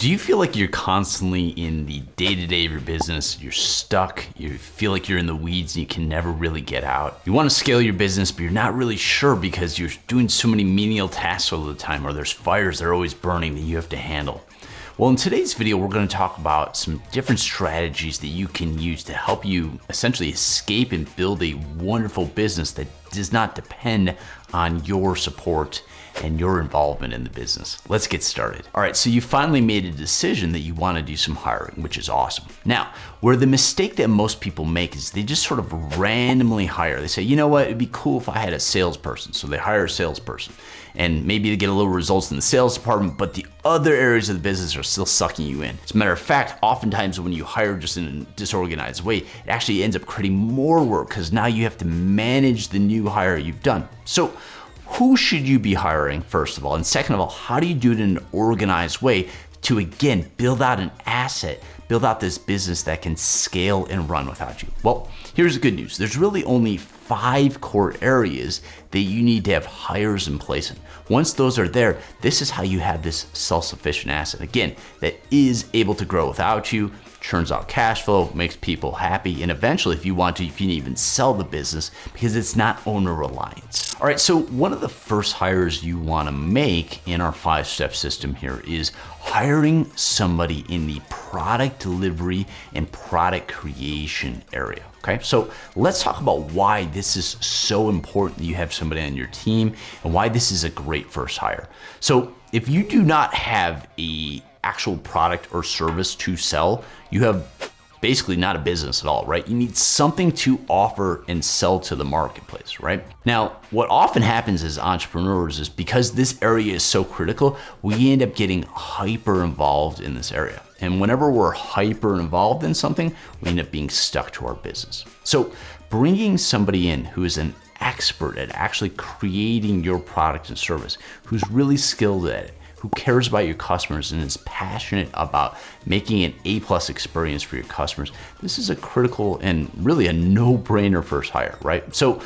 Do you feel like you're constantly in the day-to-day of your business? You're stuck, you feel like you're in the weeds and you can never really get out. You want to scale your business, but you're not really sure because you're doing so many menial tasks all the time, or there's fires that are always burning that you have to handle. Well, in today's video, we're going to talk about some different strategies that you can use to help you essentially escape and build a wonderful business that does not depend on your support and your involvement in the business. Let's get started. All right, so you finally made a decision that you want to do some hiring, which is awesome. Now, where the mistake that most people make is they just sort of randomly hire. They say, you know what, it'd be cool if I had a salesperson. So they hire a salesperson and maybe they get a little results in the sales department, but the other areas of the business are still sucking you in. As a matter of fact, oftentimes when you hire just in a disorganized way, it actually ends up creating more work because now you have to manage the new hire you've done. So who should you be hiring, first of all? And second of all, how do you do it in an organized way to, again, build out an asset, build out this business that can scale and run without you? Well, here's the good news. There's really only 5 core areas that you need to have hires in place in. Once those are there, this is how you have this self-sufficient asset, again, that is able to grow without you, churns out cash flow, makes people happy, and eventually, if you want to, you can even sell the business because it's not owner reliance. All right, so one of the first hires you want to make in our 5-step system here is hiring somebody in the product delivery and product creation area. Okay, so let's talk about why this is so important that you have somebody on your team and why this is a great first hire. So if you do not have a actual product or service to sell, you have basically not a business at all, right? You need something to offer and sell to the marketplace, right? Now, what often happens as entrepreneurs is because this area is so critical, we end up getting hyper involved in this area. And whenever we're hyper involved in something, we end up being stuck to our business. So bringing somebody in who is an expert at actually creating your product and service, who's really skilled at it, who cares about your customers and is passionate about making an A+ experience for your customers, this is a critical and really a no-brainer first hire, right? So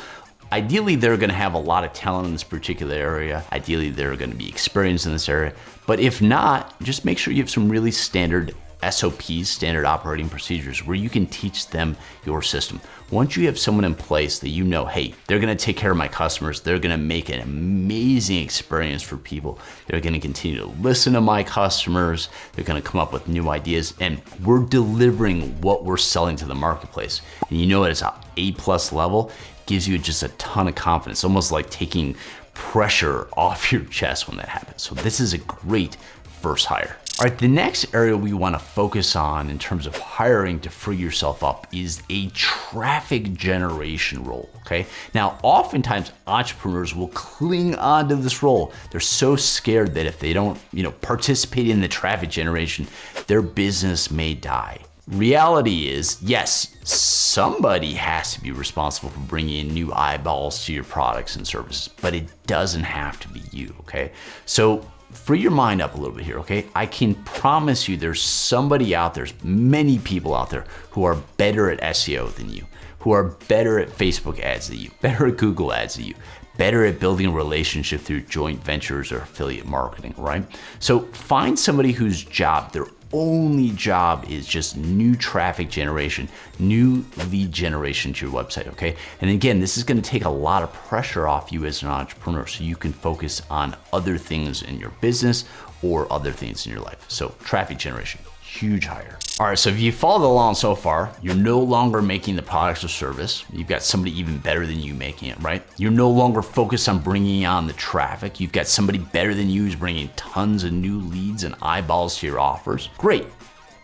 ideally, they're gonna have a lot of talent in this particular area. Ideally, they're gonna be experienced in this area. But if not, just make sure you have some really standard SOPs, standard operating procedures, where you can teach them your system. Once you have someone in place that you know, hey, they're gonna take care of my customers, they're gonna make an amazing experience for people, they're gonna continue to listen to my customers, they're gonna come up with new ideas, and we're delivering what we're selling to the marketplace. And you know it is an A+ level, gives you just a ton of confidence, almost like taking pressure off your chest when that happens. So this is a great first hire. All right, the next area we want to focus on in terms of hiring to free yourself up is a traffic generation role, okay? Now, oftentimes entrepreneurs will cling on to this role. They're so scared that if they don't, participate in the traffic generation, their business may die. Reality is, yes, somebody has to be responsible for bringing in new eyeballs to your products and services, but it doesn't have to be you, okay? So free your mind up a little bit here, okay? I can promise you there's somebody out there, there's many people out there who are better at SEO than you, who are better at Facebook ads than you, better at Google ads than you, better at building a relationship through joint ventures or affiliate marketing, right? So find somebody whose job, their only job is just new traffic generation, new lead generation to your website, okay? And again, this is gonna take a lot of pressure off you as an entrepreneur so you can focus on other things in your business or other things in your life. So traffic generation, huge hire. All right, so if you followed along so far, you're no longer making the products or service. You've got somebody even better than you making it, right? You're no longer focused on bringing on the traffic. You've got somebody better than you who's bringing tons of new leads and eyeballs to your offers. Great.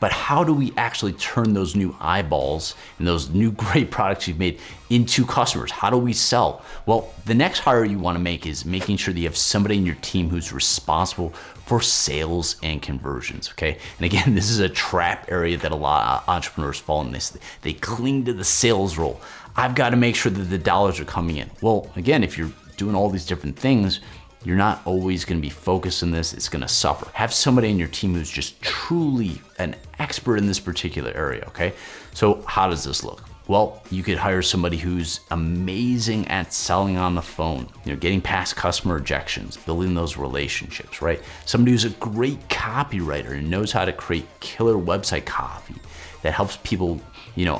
But how do we actually turn those new eyeballs and those new great products you've made into customers? How do we sell? Well, the next hire you want to make is making sure that you have somebody in your team who's responsible for sales and conversions, okay? And again, this is a trap area that a lot of entrepreneurs fall in this. They cling to the sales role. I've got to make sure that the dollars are coming in. Well, again, if you're doing all these different things, you're not always gonna be focused on this, it's gonna suffer. Have somebody in your team who's just truly an expert in this particular area, okay? So how does this look? Well, you could hire somebody who's amazing at selling on the phone, getting past customer objections, building those relationships, right? Somebody who's a great copywriter and knows how to create killer website copy that helps people,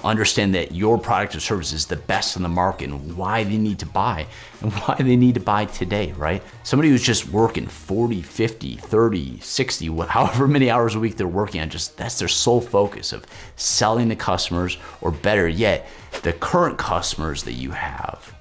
understand that your product or service is the best in the market and why they need to buy and why they need to buy today, right? Somebody who's just working 40, 50, 30, 60, however many hours a week they're working on, that's their sole focus of selling to customers, or better yet, the current customers that you have,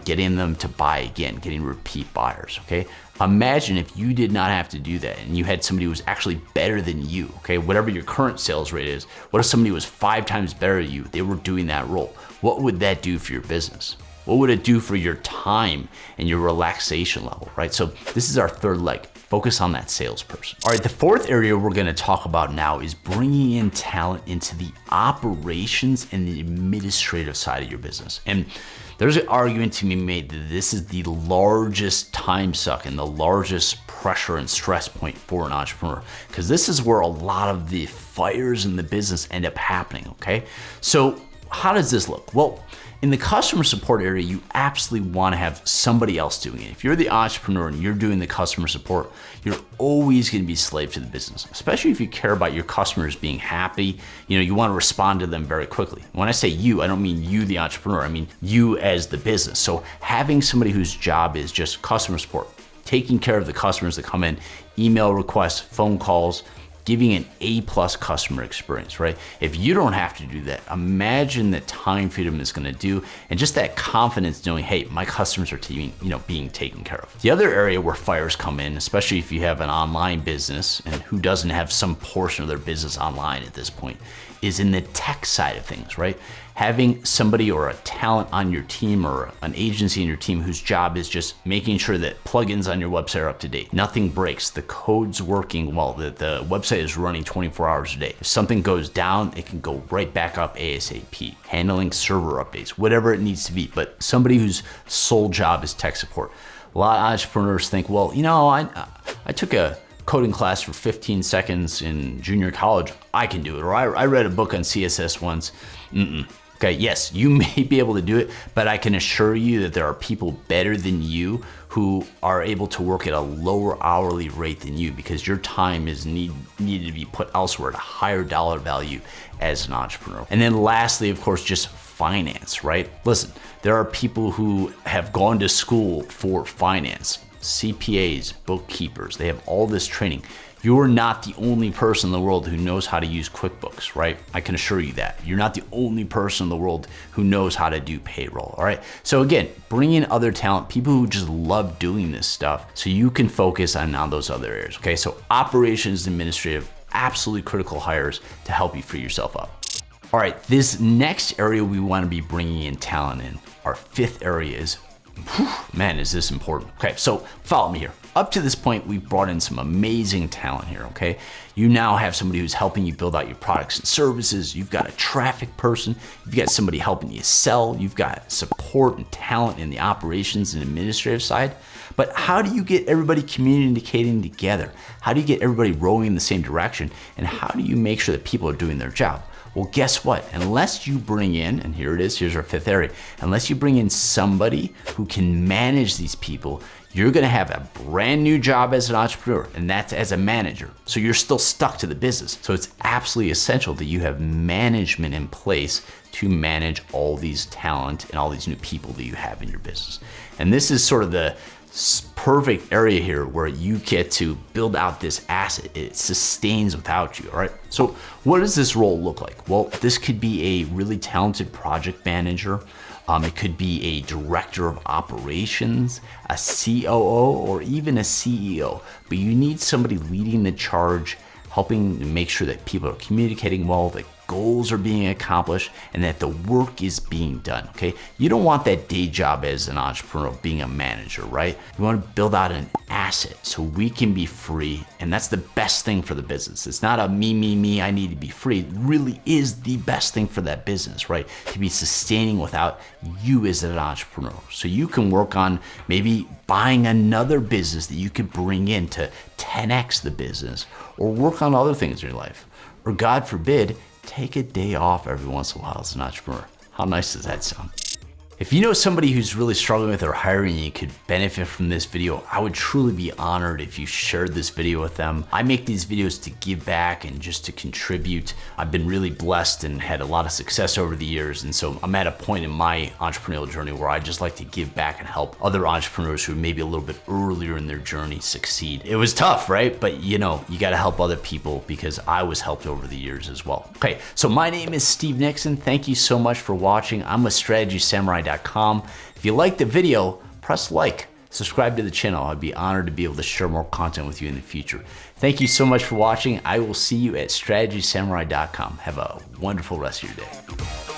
getting them to buy again, getting repeat buyers, okay? Imagine if you did not have to do that and you had somebody who was actually better than you, okay? Whatever your current sales rate is, what if somebody was 5 times better than you? They were doing that role. What would that do for your business? What would it do for your time and your relaxation level, right? So this is our third leg. Focus on that salesperson. All right, the fourth area we're gonna talk about now is bringing in talent into the operations and the administrative side of your business. And there's an argument to be made that this is the largest time suck and the largest pressure and stress point for an entrepreneur, because this is where a lot of the fires in the business end up happening, okay? So how does this look? Well, in the customer support area, you absolutely want to have somebody else doing it. If you're the entrepreneur and you're doing the customer support, you're always going to be a slave to the business, especially if you care about your customers being happy. You want to respond to them very quickly. When I say you, I don't mean you, the entrepreneur. I mean you as the business. So having somebody whose job is just customer support, taking care of the customers that come in, email requests, phone calls, giving an A+ customer experience, right? If you don't have to do that, imagine the time freedom is gonna do, and just that confidence knowing, hey, my customers are being taken care of. The other area where fires come in, especially if you have an online business, and who doesn't have some portion of their business online at this point, is in the tech side of things, right? Having somebody or a talent on your team or an agency in your team whose job is just making sure that plugins on your website are up to date. Nothing breaks, the code's working well, the website is running 24 hours a day. If something goes down, it can go right back up ASAP. Handling server updates, whatever it needs to be, but somebody whose sole job is tech support. A lot of entrepreneurs think, well, I took a coding class for 15 seconds in junior college, I can do it. Or I read a book on CSS once. Okay, yes, you may be able to do it, but I can assure you that there are people better than you who are able to work at a lower hourly rate than you, because your time is needed to be put elsewhere at a higher dollar value as an entrepreneur. And then lastly, of course, just finance, right? Listen, there are people who have gone to school for finance, CPAs, bookkeepers, they have all this training. You're not the only person in the world who knows how to use QuickBooks, right? I can assure you that. You're not the only person in the world who knows how to do payroll, all right? So again, bring in other talent, people who just love doing this stuff so you can focus on those other areas, okay? So operations, administrative, absolutely critical hires to help you free yourself up. All right, this next area we want to be bringing in talent in, our fifth area is, man, is this important. Okay, so follow me here. Up to this point, we've brought in some amazing talent here, okay? You now have somebody who's helping you build out your products and services. You've got a traffic person. You've got somebody helping you sell. You've got support and talent in the operations and administrative side. But how do you get everybody communicating together? How do you get everybody rowing in the same direction? And how do you make sure that people are doing their job? Well, guess what? Unless you bring in, and here it is, here's our fifth area, unless you bring in somebody who can manage these people, you're gonna have a brand new job as an entrepreneur, and that's as a manager. So you're still stuck to the business. So it's absolutely essential that you have management in place to manage all these talent and all these new people that you have in your business. And this is sort of the perfect area here where you get to build out this asset. It sustains without you, all right? So what does this role look like? Well, this could be a really talented project manager. It could be a director of operations, a COO, or even a CEO. But you need somebody leading the charge, helping make sure that people are communicating well, that goals are being accomplished, and that the work is being done, okay? You don't want that day job as an entrepreneur being a manager, right? You want to build out an asset so we can be free, and that's the best thing for the business. It's not a me, I need to be free. It really is the best thing for that business, right? To be sustaining without you as an entrepreneur. So you can work on maybe buying another business that you could bring in to 10x the business, or work on other things in your life. Or God forbid, take a day off every once in a while as an entrepreneur. How nice does that sound? If you know somebody who's really struggling with their hiring and you could benefit from this video, I would truly be honored if you shared this video with them. I make these videos to give back and just to contribute. I've been really blessed and had a lot of success over the years, and so I'm at a point in my entrepreneurial journey where I just like to give back and help other entrepreneurs who are maybe a little bit earlier in their journey succeed. It was tough, right? But you know, you gotta help other people because I was helped over the years as well. Okay, so my name is Steve Nixon. Thank you so much for watching. I'm with StrategySamurai.com. If you liked the video, press like, subscribe to the channel. I'd be honored to be able to share more content with you in the future. Thank you so much for watching. I will see you at StrategySamurai.com. Have a wonderful rest of your day.